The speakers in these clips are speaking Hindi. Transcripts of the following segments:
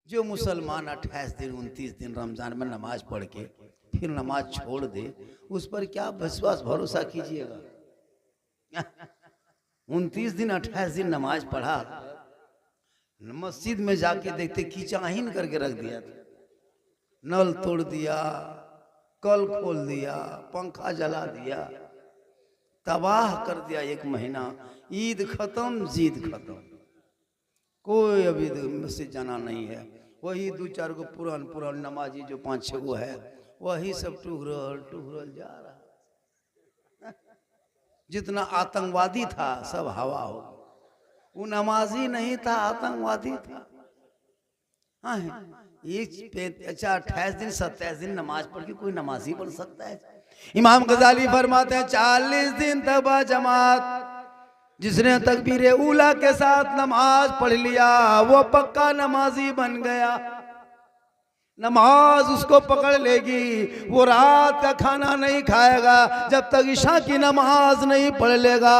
जो मुसलमान 28 दिन 29 दिन रमजान में नमाज पढ़ के फिर नमाज छोड़ दे, उस पर क्या विश्वास भरोसा कीजिएगा। 29 दिन 28 दिन नमाज पढ़ा, मस्जिद में जाके देखते कीचाहीन करके रख दिया था, नल तोड़ दिया, कल खोल दिया, पंखा जला दिया, तबाह कर दिया। 1 महीना ईद खत्म जीद खत्म, कोई अभी मस्जिद जाना नहीं है। वही 2-4 गो पुरान नमाजी जो 5-6 गो है, वही सब टुहरल जा रहा। जितना आतंकवादी था सब हवा हो, वो नमाजी नहीं था, आतंकवादी था। हाँ, अच्छा 28 दिन 27 दिन नमाज पढ़ के कोई नमाजी बन सकता है? इमाम गजाली फरमाते हैं 40 दिन तबा जमात, जिसने तकबीर उला के साथ नमाज पढ़ लिया वो पक्का नमाजी बन गया। नमाज उसको पकड़ लेगी, वो रात का खाना नहीं खाएगा जब तक ईशा की नमाज नहीं पढ़ लेगा,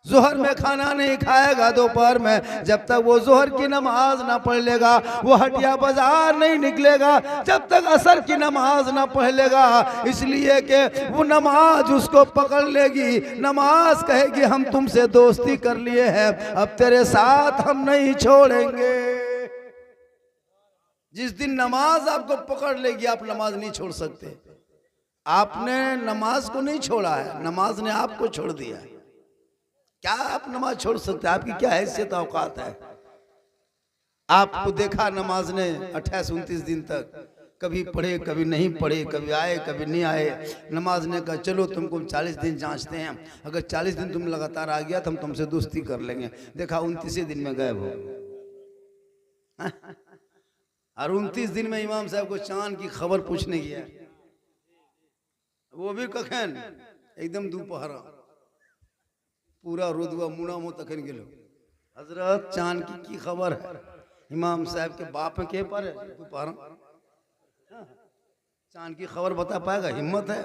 जोहर में खाना नहीं खाएगा दोपहर में जब तक वो जोहर की नमाज ना पढ़ लेगा, वो हटिया बाजार नहीं निकलेगा जब तक असर की नमाज ना पढ़ लेगा। इसलिए कि वो नमाज उसको पकड़ लेगी, नमाज कहेगी हम तुमसे दोस्ती कर लिए हैं, अब तेरे साथ हम नहीं छोड़ेंगे। जिस दिन नमाज आपको पकड़ लेगी आप नमाज नहीं छोड़ सकते। आपने नमाज को नहीं छोड़ा है, नमाज ने आपको छोड़ दिया है। क्या आप नमाज छोड़ सकते हैं? आपकी क्या हैसियत औकात है? आपको देखा नमाज ने 28-29 दिन तक, कभी पढ़े कभी नहीं पढ़े, कभी आए कभी नहीं आए। नमाज ने कहा चलो तुमको 40 दिन जांचते हैं, अगर 40 दिन तुम लगातार आ गया तो हम तुमसे दोस्ती कर लेंगे। देखा 29 दिन में गायब हो। और 29 दिन में इमाम साहब को चांद की खबर पूछने गया, वो भी कखन एकदम दोपहर पूरा रुदवा मुना मुँह तक गेलो, हजरत चांद की खबर है? इमाम साहब के बाप के पर है दोपहर चांद की खबर बता पाएगा? हिम्मत है?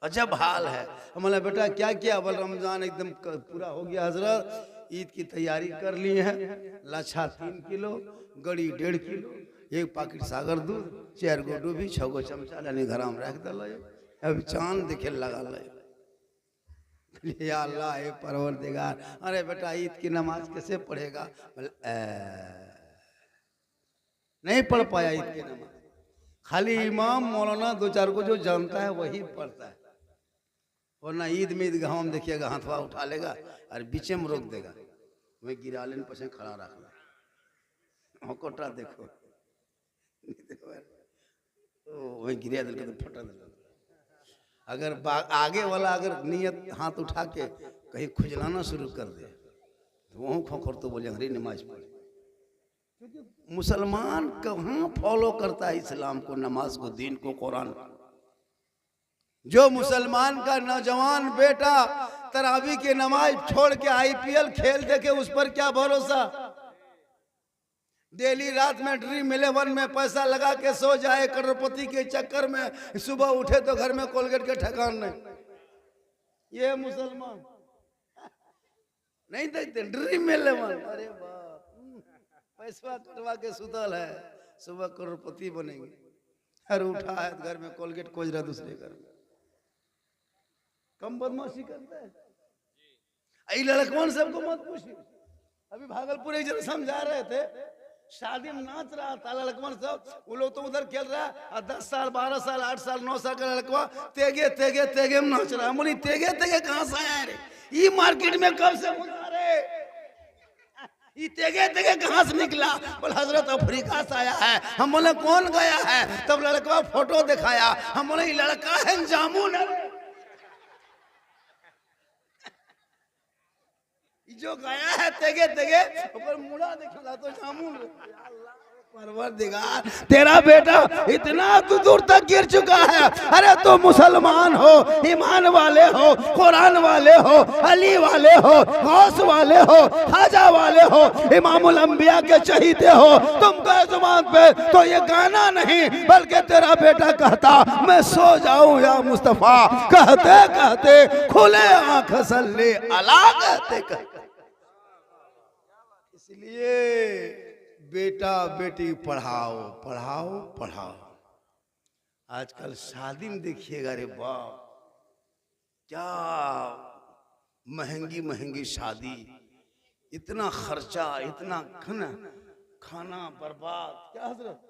अजब हाल है। हमारा बेटा क्या किया? बोल रमजान एकदम पूरा हो गया हजरत, ईद की तैयारी कर ली है, लाछा 3 किलो, गड़ी 1.5 किलो, 1 पैकेट सागर दूध, 4 गो डूबी, 6 गो चमचा लानी घर में रख दल। अब चांद देखे लगा ले, या अल्लाह हे परवरदिगार, अरे बेटा ईद की नमाज कैसे पढ़ेगा? नहीं पढ़ पाया ईद की नमाज। खाली इमाम मौलाना 2-4 को जो जानता है वही पढ़ता है, वरना ईद में ईदगाह में देखिएगा हाथवा उठा लेगा और बीच में रोक देगा, वही गिरा लेने पीछे खड़ा रखना, कोटा देखो वही गिरा दिल तो फटा दिल। अगर आगे वाला अगर नियत हाथ उठा के कहीं खुजलाना शुरू कर दे तो वह खोखर तो बोले हरी नमाज पढ़े। क्योंकि मुसलमान कहाँ फॉलो करता है इस्लाम को, नमाज को, दीन को, कुरान को। जो मुसलमान का नौजवान बेटा तरावी की नमाज छोड़ के IPL खेल देखे, उस पर क्या भरोसा? डेली रात में ड्रीम 11 में पैसा लगा के सो जाए करोड़पति के चक्कर में, सुबह उठे तो घर में कोलगेट के ठकान नहीं। ये मुसलमान नहीं देखते ड्रीम 11, अरे बाप पैसा कटवा के सुतल है, सुबह करोड़पति बनेंगे, हर उठा है घर में कोलगेट खोज रहा दूसरे घर में। कम बदमाशी करता है। लड़कवन सबको मत पूछिए। अभी भागलपुर एक जन समझा रहे थे, शादी में नाच रहा था लड़कवन सब, वो लोग तो उधर खेल रहा है, 10 साल 12 साल 8 साल 9 साल का लड़कवा तेगे तेगे तेगे में नाच रहा है। बोली तेगे तेगे कहाँ से आया रे? ये मार्केट में कब से घुसा रे? ये तेगे तेगे कहाँ से निकला? बोले हजरत अफ्रीका से आया है। हम बोले कौन गया है? तब लड़कवा फोटो दिखाया, हम बोले ये लड़का है जामुन है जो गया है तेगे तेगे ऊपर मुड़ा देखा तो जामुन। परवरदिगार तेरा बेटा इतना दूर तक गिर चुका है। अरे तो मुसलमान हो, ईमान वाले हो, कुरान वाले हो, अली वाले हो, गौस वाले हो, खाजा वाले हो, इमामुल अंबिया के चहीते हो, तुम कहे जुबान पे तो ये गाना नहीं बल्कि तेरा बेटा कहता मैं सो जाऊं या मुस्तफा, कहते कहते खुले आंख सल्ले अला कहते कहते। इसलिए बेटा बेटी पढ़ाओ पढ़ाओ पढ़ाओ। आजकल शादी में देखिएगा, रे बाप क्या महंगी महंगी शादी, इतना खर्चा, इतना खाना बर्बाद, क्या हजरत,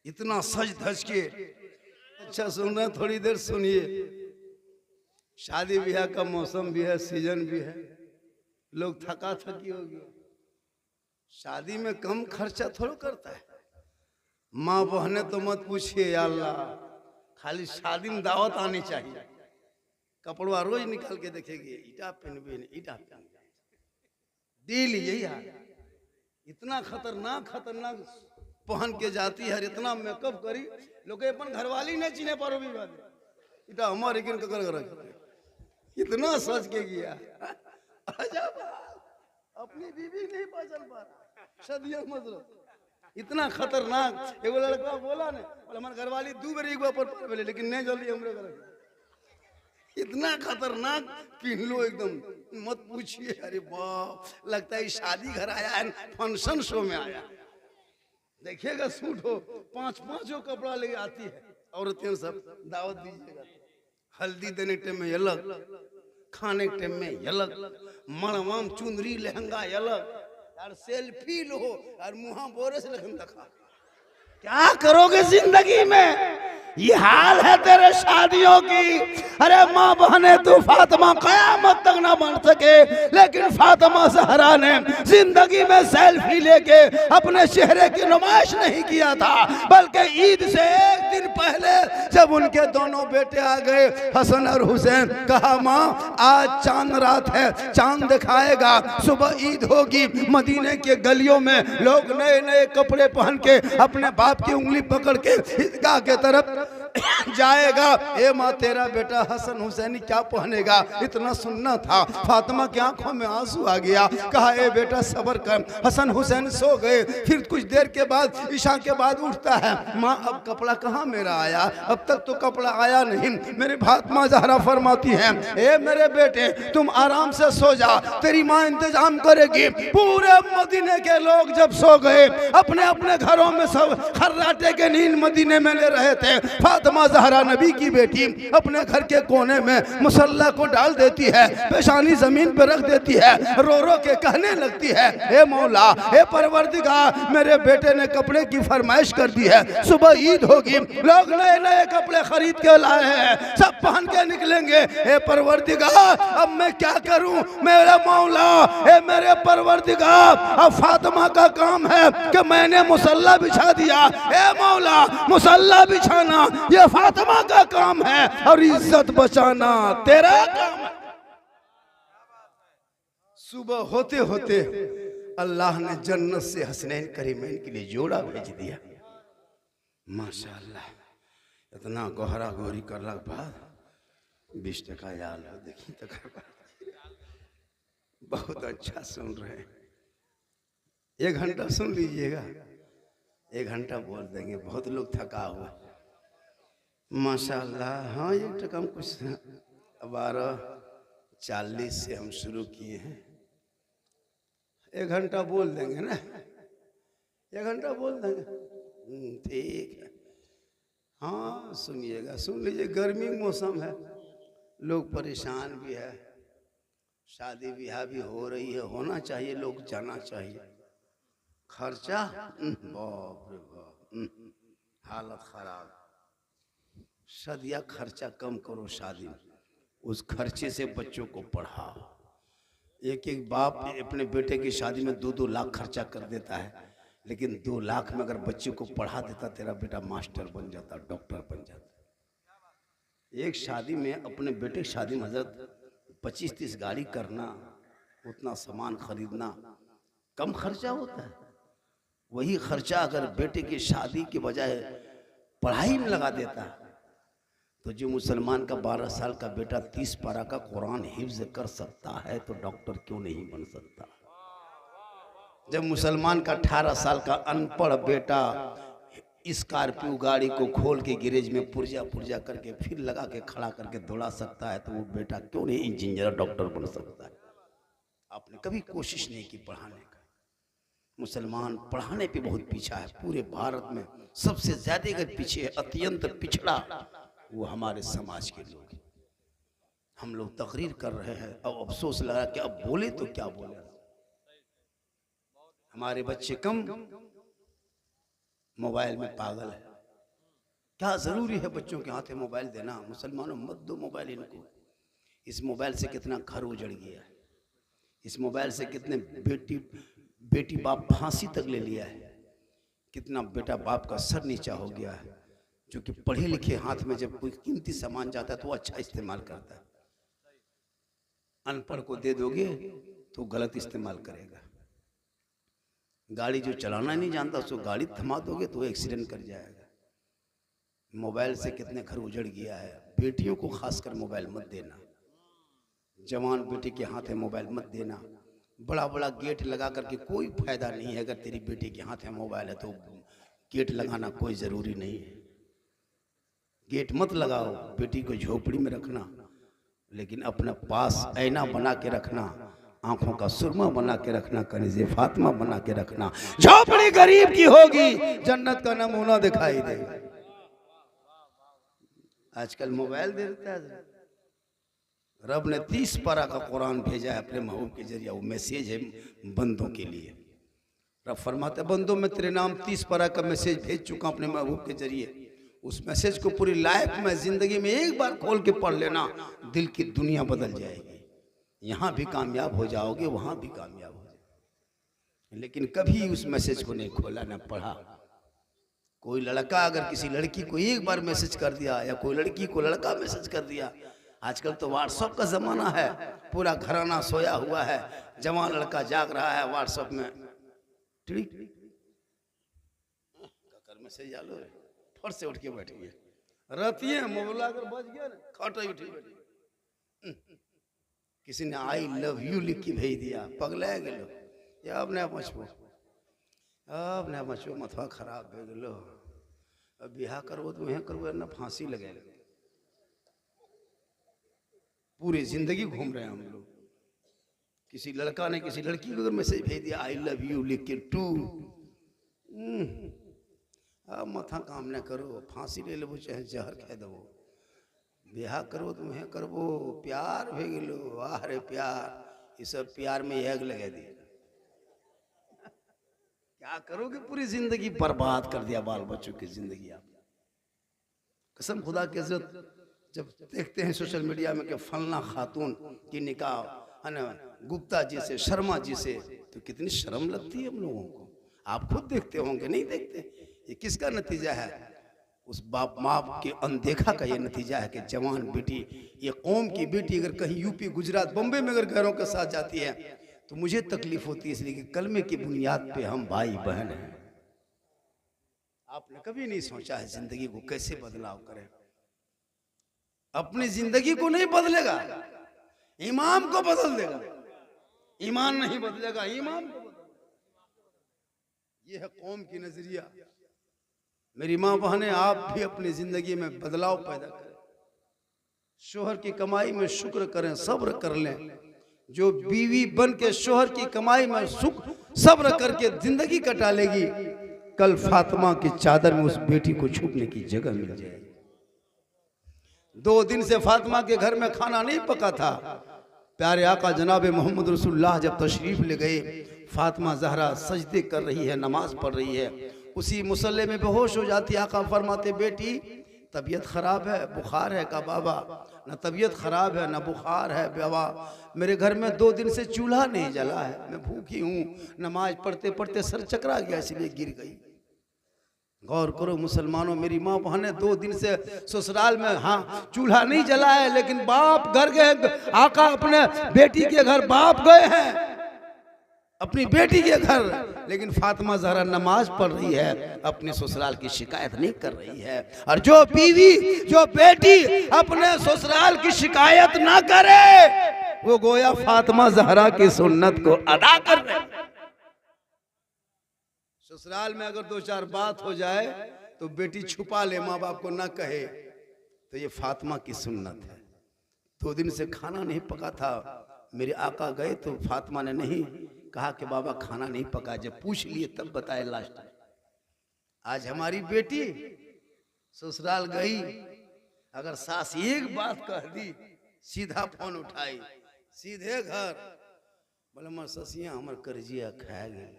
इतना सज धज के। अच्छा सुन रहे, थोड़ी देर सुनिए। शादी ब्याह का मौसम भी है, सीजन भी है, लोग थका थकी हो गया। शादी में कम खर्चा थोड़ा करता है। माँ बहने तो मत पूछिए, या अल्लाह, खाली शादी में दावत आनी चाहिए। कपड़वा रोज निकाल के देखेगी, ईटा पहनबे ईटा पहन दिल यही है। इतना खतरनाक खतरनाक पहन के जाती है, इतना मेकअप करी, लोग अपन घरवाली नहीं चिने पारो भी बात इटा हमारे किन कर इतना सच के गया। अपनी बीवी नहीं पहचान पा रहा, सदिया मतलब इतना खतरनाक। एगो लड़का बोला ने, बोला हमारे घरवाली 2 बार एक बार पर बोले, लेकिन नहीं जल्दी हमरे घर। इतना खतरनाक पहन लो एकदम, मत पूछिए। अरे बाप, लगता है शादी घर आया है, फंक्शन शो में आया। देखिएगा सूट हो, 5-5 कपड़ा ले आती है औरतें सब। दावत दीजिएगा, हल्दी देने टाइम में अलग, खाने के टाइम में अलग, मड़वाम चुंदरी लहंगा अलग, यार सेल्फी लो और मुहा बोरे से लगन दिखा। क्या करोगे जिंदगी में, ये हाल है तेरे शादियों की। अरे माँ बहने, तू फातिमा कयामत तक ना बन सके, लेकिन फातिमा ज़हरा ने जिंदगी में सेल्फी लेके अपने चेहरे की नुमाइश नहीं किया था, बल्कि ईद से एक दिन पहले जब उनके दोनों बेटे आ गए, हसन और हुसैन, कहा माँ आज चांद रात है, चांद दिखाएगा, सुबह ईद होगी। मदीने के गलियों में लोग नए नए कपड़े पहन के अपने बाप की उंगली पकड़ के ईदगाह के तरफ जाएगा। ए माँ, तेरा बेटा हसन हुसैन क्या पहनेगा, इतना सुनना था। फातिमा की आंखों में आंसू आ गया। कहा ए बेटा सब्र कर। हसन हुसैन सो गए। फिर कुछ देर के बाद, ईशा के बाद उठता है, माँ अब कपड़ा कहाँ मेरा आया, अब तक तो कपड़ा आया नहीं। मेरी फातिमा ज़हरा फरमाती है, ए मेरे बेटे तुम आराम से सो जा, तेरी माँ इंतजाम करेगी। पूरे मदीने के लोग जब सो गए, अपने अपने घरों में सब खर्राटे के नींद मदीने में ले रहे थे। फातिमा ज़हरा नबी की बेटी अपने घर के कोने में मुसल्ला को डाल देती है, पेशानी जमीन पर रख देती है, रो रो के कहने लगती है, हे मौला, हे परवरदिगार, मेरे बेटे ने कपड़े की फरमाइश कर दी है, सुबह ईद होगी, लोग नए नए कपड़े खरीद के लाए हैं, सब पहन के निकलेंगे। हे परवरदिगार, अब मैं क्या करूं मेरे मौला, हे मेरे परवरदिगार, अब फातिमा का काम है कि मैंने मुसल्ला बिछा दिया। हे मौला, मुसल्ला बिछाना ये फातिमा का काम है और इज्जत बचाना तेरा काम है। सुबह होते होते अल्लाह ने जन्नत से हसनैन करीमैन के लिए जोड़ा भेज दिया। माशाअल्लाह, इतना गोहरा गोरी करने के बाद 20 टका याल हो, देखिए तक बहुत अच्छा सुन रहे हैं। 1 घंटा सुन लीजिएगा, 1 घंटा बोल देंगे, बहुत लोग थका हुआ। माशाअल्लाह, हाँ 1 टका हम कुछ 12:40 से हम शुरू किए हैं। 1 घंटा बोल देंगे ना, 1 घंटा बोल देंगे, ठीक है। हाँ सुनिएगा, सुन लीजिए। गर्मी मौसम है, लोग परेशान भी है, शादी ब्याह भी हो रही है, होना चाहिए, लोग जाना चाहिए। खर्चा बाप रे बाप, हालत खराब। सदिया खर्चा कम करो शादी में, उस खर्चे से बच्चों को पढ़ाओ। एक बाप अपने बेटे की शादी में 2-2 लाख खर्चा कर देता है, लेकिन 2 लाख में अगर बच्चे को पढ़ा देता, तेरा बेटा मास्टर बन जाता, डॉक्टर बन जाता। एक शादी में अपने बेटे की शादी में हजरत 25-30 गाड़ी करना, उतना सामान खरीदना कम खर्चा होता है। वही खर्चा अगर बेटे की शादी के बजाय पढ़ाई में लगा देता, तो जो मुसलमान का 12 साल का बेटा 30 पारा का कुरान हिफ्ज कर सकता है, तो डॉक्टर क्यों नहीं बन सकता। जब मुसलमान का 18 साल का अनपढ़ बेटा स्कॉर्पियो गाड़ी को खोल के गैरेज में पुर्जा पुर्जा करके फिर लगा के खड़ा करके दौड़ा सकता है, तो वो बेटा क्यों नहीं इंजीनियर डॉक्टर बन सकता है। आपने कभी कोशिश नहीं की पढ़ाने का। मुसलमान पढ़ाने पे बहुत पीछा है। पूरे भारत में सबसे ज्यादा अगर पीछे है, अत्यंत पिछड़ा, वो हमारे समाज के लोग। हम लोग तकरीर कर रहे हैं, अब अफसोस लगा कि अब बोले तो क्या बोले। हमारे बच्चे कम मोबाइल में पागल है। क्या जरूरी है बच्चों के हाथ में मोबाइल देना? मुसलमानों मत दो मोबाइल इनको। इस मोबाइल से कितना घर उजड़ गया है, इस मोबाइल से कितने बेटी बाप फांसी तक ले लिया है, कितना बेटा बाप का सर नीचा हो गया है। जो कि पढ़े लिखे हाथ में जब कोई कीमती सामान जाता है तो वो अच्छा इस्तेमाल करता है, अनपढ़ को दे दोगे तो गलत इस्तेमाल करेगा। गाड़ी जो चलाना नहीं जानता उसको गाड़ी थमा दोगे तो वो एक्सीडेंट कर जाएगा। मोबाइल से कितने घर उजड़ गया है। बेटियों को खासकर मोबाइल मत देना, जवान बेटी के हाथ में मोबाइल मत देना। बड़ा बड़ा गेट लगा करके कोई फायदा नहीं है। अगर तेरी बेटी के हाथ में मोबाइल है तो गेट लगाना कोई जरूरी नहीं है। गेट मत लगाओ, बेटी को झोपड़ी में रखना, लेकिन अपने पास ऐना बना के रखना, आंखों का सुरमा बना के रखना, कनीज़े फातिमा बना के रखना। झोपड़ी गरीब की होगी, जन्नत का नमूना दिखाई देगा। आजकल मोबाइल दे देता है। रब ने 30 पारा का कुरान भेजा है अपने महबूब के जरिए। वो मैसेज है बंदों के लिए। रब फरमाते बंदों में तेरे नाम 30 पारा का मैसेज भेज चुका अपने महबूब के जरिए। उस मैसेज को पूरी लाइफ में, जिंदगी में एक बार खोल के पढ़ लेना, दिल की दुनिया बदल जाएगी। यहाँ भी कामयाब हो जाओगे, वहाँ भी कामयाब हो जाओगे। लेकिन कभी उस मैसेज को नहीं खोला, ना पढ़ा। कोई लड़का अगर किसी लड़की को एक बार मैसेज कर दिया, या कोई लड़की को लड़का मैसेज कर दिया, आजकल तो व्हाट्सएप का जमाना है, पूरा घराना सोया हुआ है, जवान लड़का जाग रहा है व्हाट्सएप में। ठीक मैसेज आलो, फट से उठ के बैठ गए, रतिये मोबाइल अगर बज गया ना, खट उठी बैठी। किसी ने आई लव यू लिख के भेज दिया, पगला गेलो। या अपने आप मचबो मथवा खराब हो गेलो। अब बिहार करबो तो वह करबो ना, फांसी लगेगा। पूरी जिंदगी घूम रहे हैं हम लोग। किसी लड़का ने किसी लड़की को अगर मैसेज भेज दिया आई लव यू लिख के टू, अब मथा काम न करो, फांसी ले लो चाहे जहर खा दो, ब्याह करो तो वह करबो, प्यार भे गेलो। वाह रे प्यार, ये सब प्यार में आग लगा दिया। क्या करोगे? पूरी जिंदगी बर्बाद कर दिया, बाल बच्चों की जिंदगी। आप कसम खुदा की इज्जत, जब देखते हैं सोशल मीडिया में कि फलना खातून की निकाह है ना गुप्ता जी से, शर्मा जी से, तो कितनी शर्म लगती है हम लोगों को। आप खुद देखते होंगे, नहीं देखते? ये किसका नतीजा है? उस बाप माँ के अनदेखा का ये नतीजा है कि जवान बेटी, ये कौम की बेटी अगर कहीं यूपी, गुजरात, बम्बे में अगर घरों के साथ जाती है तो मुझे तकलीफ होती है, इसलिए कि कलमे की बुनियाद पे हम भाई बहन हैं। आपने कभी नहीं सोचा है जिंदगी को कैसे बदलाव करें? अपनी जिंदगी को नहीं बदलेगा, इमाम को बदल देगा। ईमान नहीं बदलेगा, ईमाम को बदलेगा। ये है कौम की नजरिया। मेरी माँ बहनें, आप भी अपनी जिंदगी में बदलाव पैदा करें। शोहर की कमाई में शुक्र करें, सब्र कर लें। जो बीवी बन के शोहर की कमाई में सब्र करके जिंदगी कटा लेगी, कल फातिमा की चादर में उस बेटी को छुपने की जगह मिल जाएगी। 2 दिन से फातिमा के घर में खाना नहीं पका था। प्यारे आका जनाब मोहम्मद रसूलुल्लाह जब तशरीफ ले गए, फातिमा जहरा सजदे कर रही है, नमाज पढ़ रही है, उसी मुसल्ले में बेहोश हो जाती। आका फरमाते बेटी तबीयत खराब है, बुखार है? का बाबा ना तबीयत खराब है ना बुखार है बाबा, मेरे घर में 2 दिन से चूल्हा नहीं जला है, मैं भूखी हूँ, नमाज पढ़ते पढ़ते सर चकरा गया इसलिए गिर गई। गौर करो मुसलमानों, मेरी माँ बहनें, 2 दिन से ससुराल में हाँ चूल्हा नहीं जला है, लेकिन बाप घर गए। आका अपने बेटी के घर बाप गए हैं, अपनी बेटी के घर, लेकिन फातिमा जहरा नमाज पढ़ रही है, अपने ससुराल की शिकायत नहीं कर रही है। और जो बीवी, जो बेटी अपने ससुराल की शिकायत ना करे, वो गोया फातिमा जहरा की सुन्नत को अदा कर रहे। ससुराल में अगर 2-4 बात हो जाए तो बेटी छुपा ले, माँ बाप को ना कहे, तो ये फातिमा की सुन्नत है। 2 दिन से खाना नहीं पका था, मेरे आका गए तो फातिमा ने नहीं कहा कि बाबा खाना नहीं पका, जब पूछ लिए तब बताए लास्ट में। आज हमारी बेटी ससुराल गई, अगर सास एक बात कह दी सीधा फोन उठाई, सीधे घर, बोले मर ससिया हमर कर्जिया खा गए,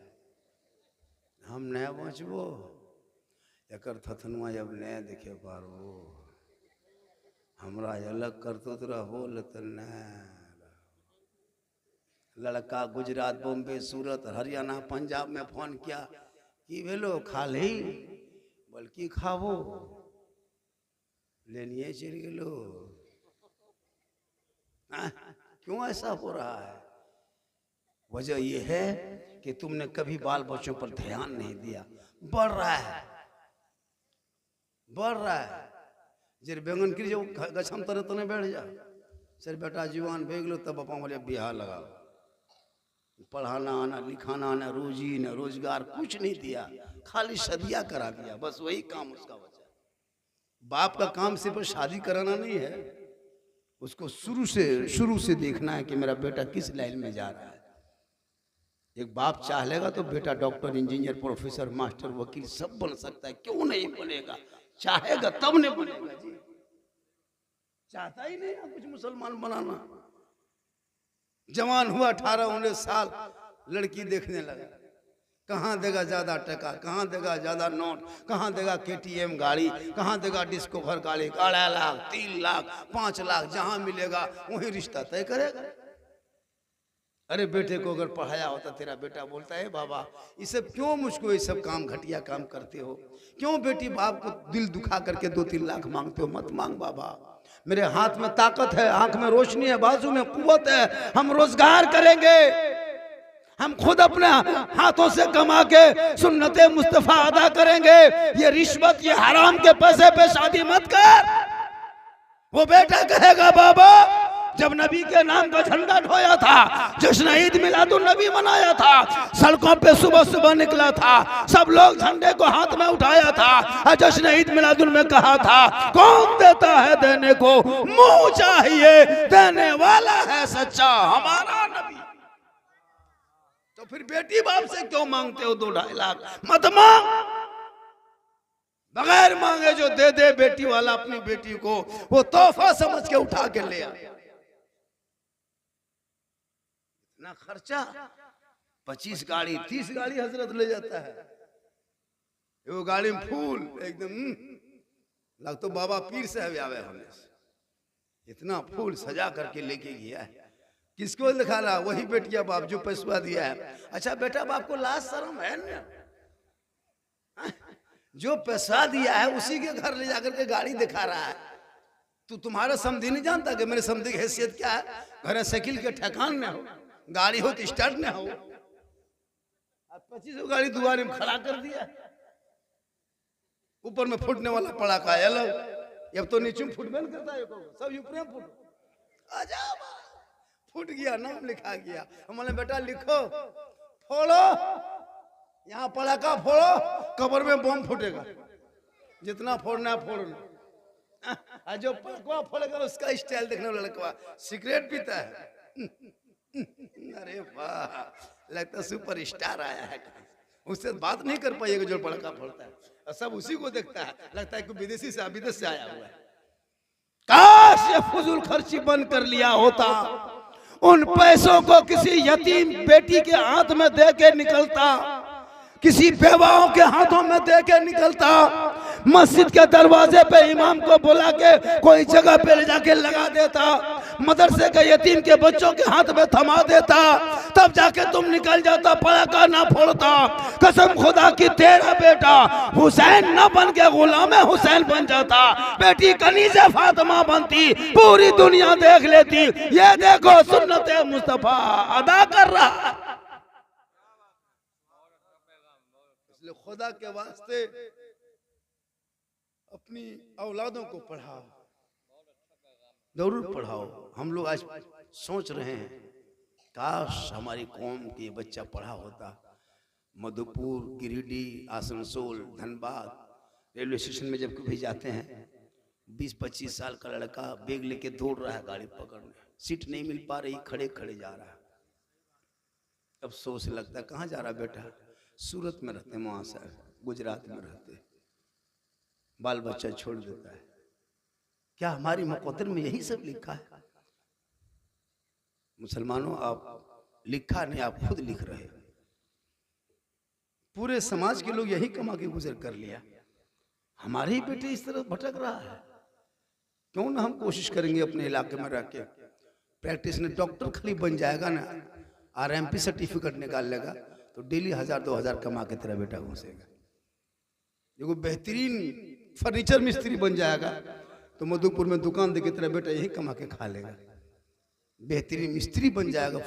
हम नहीं बचबो, एकर थथनुआ जब नहीं देखे पारो, हमरा अलग करतो तो रहो न। लड़का गुजरात, बॉम्बे, सूरत, हरियाणा, पंजाब में फोन किया कि भेलो खा ले, बल्कि खावो, लेनिए चल गेलो। क्यों ऐसा हो रहा है? वजह यह है कि तुमने कभी बाल बच्चों पर ध्यान नहीं दिया। बढ़ रहा है, बढ़ रहा है। जर बैंगन की जो गछम तरह तो नहीं बैठ जा, सर बेटा जीवान भेज लो तब पापा बोले बिहार लगाओ, पढ़ाना आना, लिखाना आना, रोजी न रोजगार कुछ नहीं दिया, खाली सदिया करा दिया, बस वही काम उसका बचा। बाप का काम सिर्फ शादी कराना नहीं है, उसको शुरू से देखना है कि मेरा बेटा किस लाइन में जा रहा है। एक बाप चाह लेगा तो बेटा डॉक्टर, इंजीनियर, प्रोफेसर, मास्टर, वकील सब बन सकता है, क्यों नहीं बनेगा? चाहेगा तब नहीं बनेगा जी, चाहता ही नहीं कुछ मुसलमान बनाना। जवान हुआ 18-19 साल, लड़की देखने लगा, कहाँ देगा ज्यादा टका, कहाँ देगा ज्यादा नोट, कहाँ देगा KTM गाड़ी, कहाँ देगा डिस्कवर गाड़ी, 2.5 लाख, 3 लाख, 5 लाख, जहां मिलेगा वहीं रिश्ता तय करेगा। अरे बेटे को अगर पढ़ाया होता, तेरा बेटा बोलता है बाबा ये सब क्यों मुझको ये सब काम, घटिया काम करते हो, क्यों बेटी बाप को दिल दुखा करके 2-3 लाख मांगते हो? मत मांग बाबा, मेरे हाथ में ताकत है, आंख में रोशनी है, बाजू में कुव्वत है, हम रोजगार करेंगे, हम खुद अपने हाथों से कमा के सुन्नते मुस्तफा अदा करेंगे। ये रिश्वत, ये हराम के पैसे पे शादी मत कर। वो बेटा कहेगा बाबा जब नबी के नाम का झंडा ढोया था, जश्न ईद मिलादुन नबी मनाया था, सड़कों पे सुबह सुबह निकला था, सब लोग झंडे को हाथ में उठाया था, और जश्न ईद मिलादुन में कहा था कौन देता है देने को, मुंह चाहिए देने वाला है सच्चा हमारा नबी। तो फिर बेटी बाप से क्यों मांगते हो 2-2.5 लाख? मत मांग, बगैर मांगे जो दे दे बेटी वाला अपनी बेटी को, वो तोहफा समझ के उठा के ले आ। ना खर्चा, 25 गाड़ी 30 गाड़ी हजरत ले जाता है, वो गाड़ी में फूल एकदम लग तो बाबा पीर साहब आवे होने से, इतना फूल सजा करके लेके गया है। किसको दिखा रहा? वही बेटिया बाप जो पैसा दिया है। अच्छा बेटा बाप को लाज शर्म है ना? जो पैसा दिया है उसी के घर ले जाकर के गाड़ी दिखा रहा है। तू तुम्हारा समधी नहीं जानता कि मेरे समधी की हैसियत क्या है? घर साइकिल के ठेकान न हो, गाड़ी हो तो स्टार्ट न हो, 25 गाड़ी दुआरे में खड़ा कर दिया, ऊपर में फूटने वाला पड़ाका अलग, अब तो नीचे में फुटबॉल करता है, सब ऊपर में फूट, अजाब फूट गया, नाम लिखा गया। हमने बेटा लिखो, फोड़ो, यहाँ पड़ाका फोड़ो, कब्र में बम फूटेगा, जितना फोड़ना फोड़ना। जो पड़ाका फोड़ेगा उसका स्टाइल देखने वाला लड़का सिगरेट पीता है। अरे वाह, लगता सुपर स्टार आया है, उससे बात नहीं कर पाइएगा जो पड़ाका फोड़ता है, और सब उसी को देखता है, लगता है कि विदेशी से विदेश से आया हुआ है। काश ये फजूल खर्ची बंद कर लिया होता, उन पैसों को किसी यतीम बेटी के हाथ में दे के निकलता, किसी बेवाओं के हाथों में दे के निकलता, मस्जिद के दरवाजे पे इमाम को बुला के कोई जगह पे ले जाके लगा देता, मदरसे के यतीम के बच्चों के हाथ में थमा देता, तब जाके तुम निकल जाता, पड़ाका ना फोड़ता। कसम खुदा की तेरा बेटा हुसैन न बन के गुलाम हुसैन बन जाता, बेटी कनीज़े फातिमा बनती, पूरी दुनिया देख लेती, ये देखो सुन्नते मुस्तफा अदा कर रहा। इसलिए खुदा के वास्ते अपनी औलादों को पढ़ाओ, जरूर पढ़ाओ। हम लोग आज सोच रहे हैं काश हमारी कौम के बच्चा पढ़ा होता। मधुपुर, गिरिडीह, आसनसोल, धनबाद रेलवे स्टेशन में जब कभी जाते हैं, 20-25 साल का लड़का बैग लेके दौड़ रहा है गाड़ी पकड़ने, सीट नहीं मिल पा रही, खड़े खड़े जा रहा है। अब सोच लगता है कहाँ जा रहा बेटा, सूरत में रहते, वहां से गुजरात में रहते, बाल बच्चा छोड़ देता है। क्या हमारी मुकद्दर में यही सब लिखा है? मुसलमानों, आप लिखा नहीं, आप खुद लिख रहे। पूरे समाज के लोग यही कमा के गुजर कर लिया, हमारे ही बेटे इस तरह भटक रहा है। क्यों ना हम कोशिश करेंगे अपने इलाके में रह के प्रैक्टिस में, डॉक्टर खाली बन जाएगा ना, RMP सर्टिफिकेट निकाल लेगा तो डेली 1000-2000 कमा के तेरा बेटा घुसेगा। देखो बेहतरीन फर्नीचर मिस्त्री बन जाएगा तो मधुपुर में दुकान देके तेरा बेटा यही कमा के खा लेगा। बेहतरीन मिस्त्री बन जाएगा,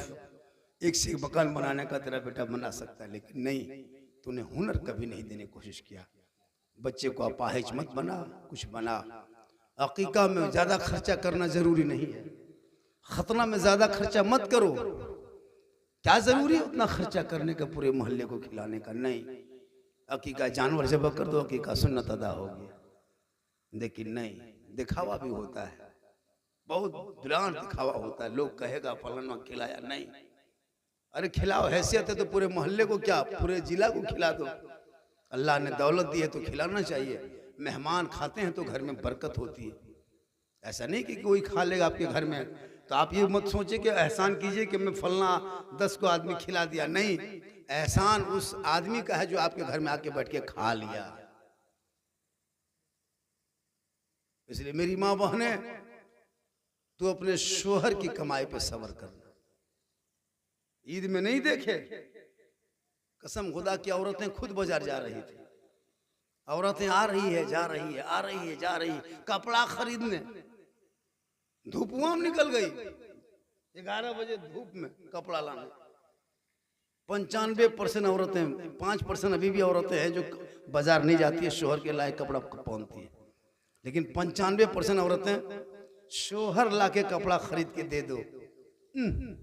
एक से एक मकान बनाने का तेरा बेटा बना सकता है। लेकिन नहीं, तूने हुनर कभी नहीं देने की कोशिश किया। बच्चे को अपाहिज मत बना, कुछ बना। अकीका में ज्यादा खर्चा करना जरूरी नहीं है, खतना में ज्यादा खर्चा मत करो। क्या जरूरी है उतना खर्चा करने का पूरे मोहल्ले को खिलाने का? नहीं, अकीका जानवर जब कर दो, अकीका सुन्नत अदा होगी। लेकिन नहीं, दिखावा भी होता है, बहुत ब्रांड दिखावा होता है। लोग कहेगा फलाना खिलाया, नहीं, अरे खिलाओ, हैसियत है तो पूरे मोहल्ले को क्या, पूरे जिला को खिला दो। अल्लाह ने दौलत दी है तो खिलाना चाहिए। मेहमान खाते हैं तो घर में बरकत होती है। ऐसा नहीं कि कोई खा लेगा आपके घर में तो आप ये मत सोचे कि एहसान कीजिए कि मैं फलना 10 को आदमी खिला दिया। नहीं, एहसान उस आदमी का है जो आपके घर में आके बैठ के खा लिया। इसलिए मेरी माँ बहने, तू अपने शोहर की कमाई पे सब्र करना। ईद में नहीं देखे, कसम खुदा की औरतें खुद बाजार जा रही थी, औरतें आ रही है जा रही है, आ रही है जा रही है, कपड़ा खरीदने। धूपुआ में निकल गई 11 बजे धूप में कपड़ा लाने। 95% औरतें, 5% अभी भी औरतें हैं जो बाजार नहीं जाती है, शोहर के लायक कपड़ा पहनती है। लेकिन 95% औरतें शोहर ला के कपड़ा खरीद के दे दो,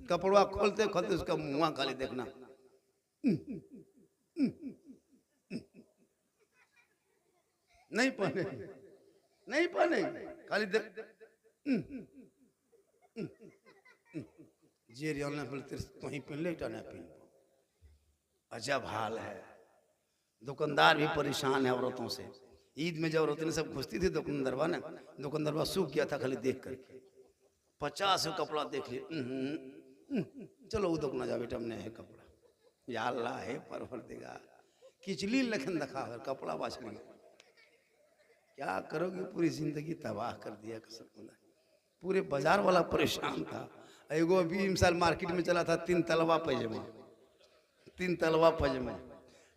कपड़ा खोलते खोलते उसका मुंह खाली देखना, नहीं पहने, नहीं पहने, खाली देख जे रियाना बोलते तो ही पहन ले, टाना पहन। अजब हाल है। दुकानदार भी परेशान है औरतों से। ईद में जब औरतें सब घुसती थी दुकानदारवा ने, दुकानदारवा सूख गया था खाली देख करके। 50 कपड़ा देख लिया, चलो वो दुकान जा बेटा, हमने है कपड़ा, या अल्लाह है परवरदिगार, किचली लखन दखा कपड़ा बाच नहीं। क्या करोगे, पूरी जिंदगी तबाह कर दिया। कसम खुदा, पूरे बाजार वाला परेशान था। एगो अभी मिसाल मार्केट में चला था 3 तलवा पैजामा, 3 तलवा पैजामा,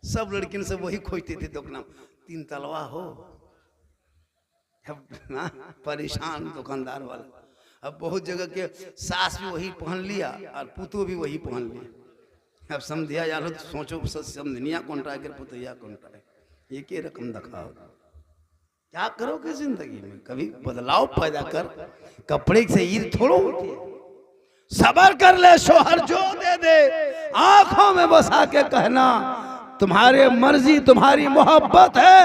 सब लड़कियों से वही खोजते थे दुकान, 3 तलवा हो। परेशान दुकानदार वाला। अब बहुत जगह के सास भी वही पहन लिया और पुतो भी वही पहन लिया। अब समझिया यार, सोचो समझनिया कौन है, पुतैया कौन है, एक ही रकम दिखाओ। क्या करोगे जिंदगी में? कभी बदलाव पैदा कर। कपड़े से ईद थोड़ो होती है। सबर कर ले, शोहर जो दे दे आंखों में बसा के कहना तुम्हारे मर्जी, तुम्हारी मोहब्बत है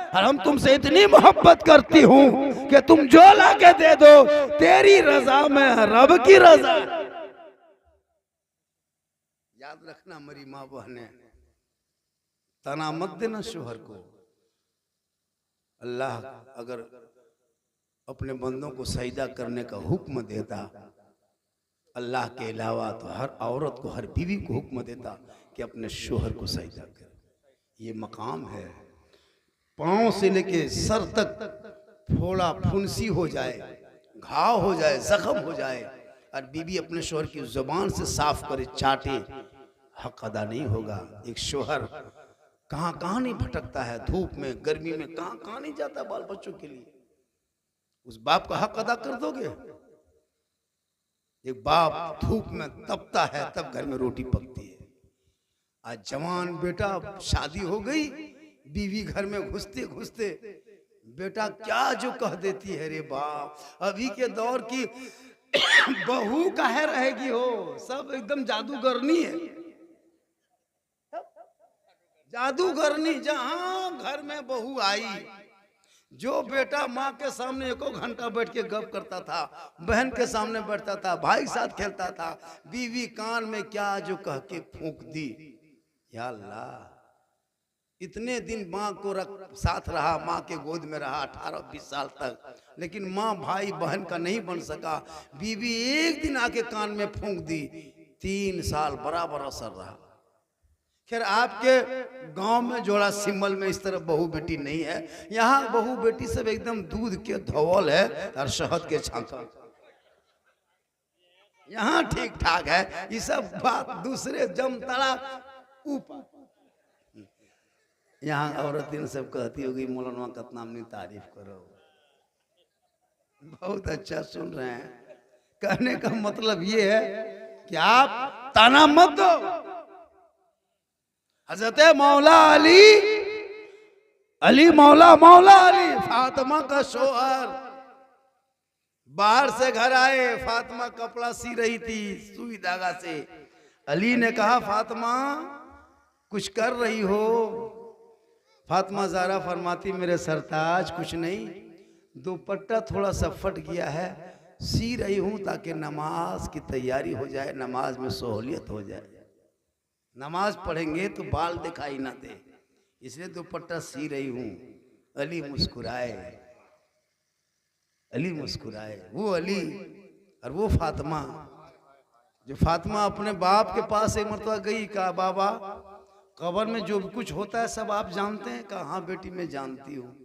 और हम तुमसे इतनी मोहब्बत करती हूँ कि तुम जो ला के दे दो तेरी रजा में रब की रजा। याद रखना मेरी माँ बहने, तना मत देना शोहर को। अल्लाह अगर अपने बंदों को सजदा करने का हुक्म देता, अल्लाह के अलावा तो हर औरत को, हर बीवी को हुक्म देता कि अपने शोहर को सजदा करे। ये मकाम है। पांव से लेके सर तक फोड़ा फुंसी हो जाए, घाव हो जाए, जख्म हो जाए और बीवी अपने शोहर की जुबान से साफ करे, चाटे, हक अदा नहीं होगा। एक शोहर कहाँ कहाँ नहीं भटकता है, धूप में गर्मी में कहाँ कहाँ नहीं जाता बाल बच्चों के लिए। उस बाप का हक अदा कर दोगे? एक बाप धूप में तपता है तब घर में रोटी पकती है। आज जवान बेटा, शादी हो गई, बीवी घर में घुसते घुसते बेटा क्या जो कह देती है, रे बाप अभी के दौर की बहू काहे रहेगी हो, सब एकदम जादूगरनी है, जादूगरनी। जहां घर में बहू आई जो बेटा माँ के सामने एको घंटा बैठ के गप करता था, बहन के सामने बैठता था, भाई साथ खेलता था, बीवी कान में क्या जो कह के फूंक दी। या अल्लाह, इतने दिन माँ को साथ रहा, माँ के गोद में रहा 18-20 साल तक, लेकिन माँ भाई बहन का नहीं बन सका। बीवी एक दिन आके कान में फूंक दी, 3 साल बराबर असर रहा। खैर आपके गांव में जोड़ा सिंबल में इस तरह बहू बेटी नहीं है, यहाँ बहू बेटी सब एकदम दूध के धवल है और शहद के छांका, यहाँ ठीक ठाक है। ये सब बात दूसरे जमतड़ा ऊपर। यहाँ औरतें सब कहती होगी मौलाना कितना अपनी तारीफ करो, बहुत अच्छा सुन रहे हैं। कहने का मतलब ये है कि आप ताना मत दो। हजरत मौला अली, अली मौला, मौला अली फातिमा का शोहर बाहर से घर आए, फातिमा कपड़ा सी रही थी सुई धागा से। अली ने कहा फातिमा कुछ कर रही हो? फातिमा ज़ारा फरमाती मेरे सरताज कुछ नहीं, दुपट्टा थोड़ा सा फट गया है, सी रही हूँ ताकि नमाज की तैयारी हो जाए, नमाज में सहूलियत हो जाए। नमाज पढ़ेंगे तो बाल दिखाई ना दे, इसलिए दुपट्टा सी रही हूँ। अली मुस्कुराए, अली मुस्कुराए। वो अली और वो फातिमा, जो फातिमा अपने बाप के पास एक मरतबा गई, कहा बाबा कब्र में जो कुछ होता है सब आप जानते हैं? कहा हाँ बेटी मैं जानती हूँ।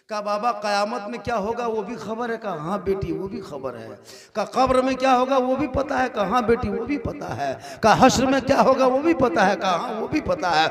कहा बाबा कयामत में क्या होगा वो भी खबर है? कहा हाँ बेटी वो भी खबर है। कहा कब्र में क्या होगा वो भी पता है? कहा हाँ बेटी वो भी पता है। कहा हश्र में क्या होगा वो भी पता है? कहा हाँ वो भी पता है।